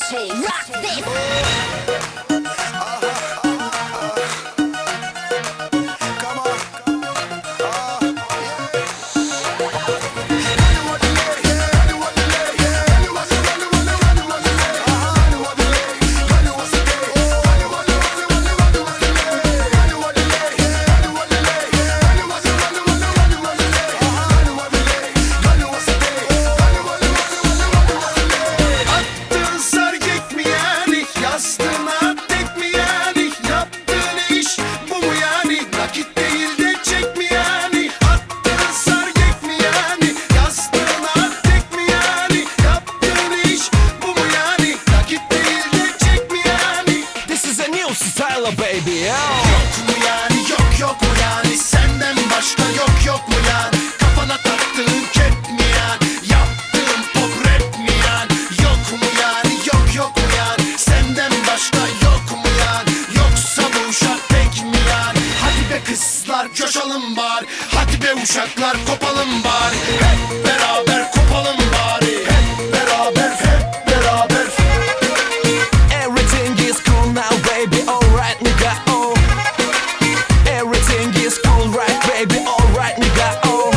DJ, rock this. Baby, yok mu yani, yok mu yani, senden başka yok mu yani, kafana taktığın kep mi yani, yaptığın pop rap mi yani, yok mu yani, yok mu yani, senden başka yok mu yani, yoksa bu uşak tek mi yani? Hadi be kızlar coşalım bari, hadi be uşaklar kopalım bari, hep beraber kopalım bari, hep beraber, hep beraber. Everything is cool now baby, alright nigga, oh. Everything is cool right baby, alright nigga, oh.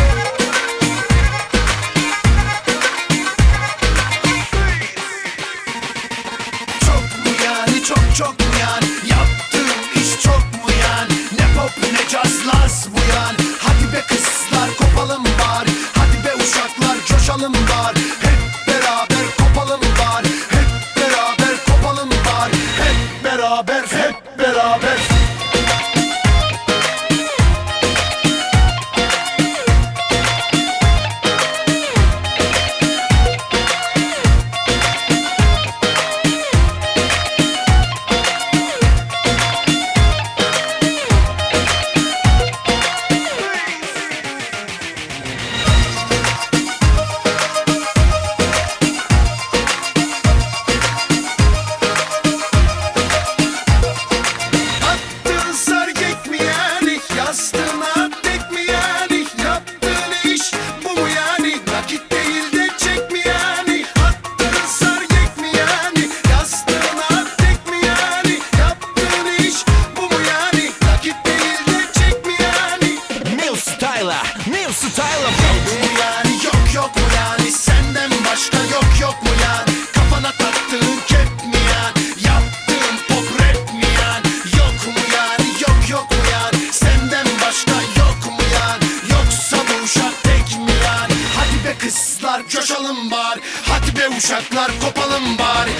Çok mu yani, çok mu yani, yaptığım iş çok mu yani, ne pop ne caz laz bu yani. Hadi be kızlar kopalım bari, hadi be uşaklar coşalım bari, hep beraber kopalım bari, hep beraber kopalım bari, hep beraber, hep beraber. New style yok mu yani, yok mu yani, senden başka yok mu yani, kafana taktığın kep mi yani, yaptığın pop rap mi yani, yok mu yani, yok mu yani, senden başka yok mu yani, yoksa bu uşak tek mi yani? Hadi be kızlar coşalım bari, hadi be uşaklar kopalım bari.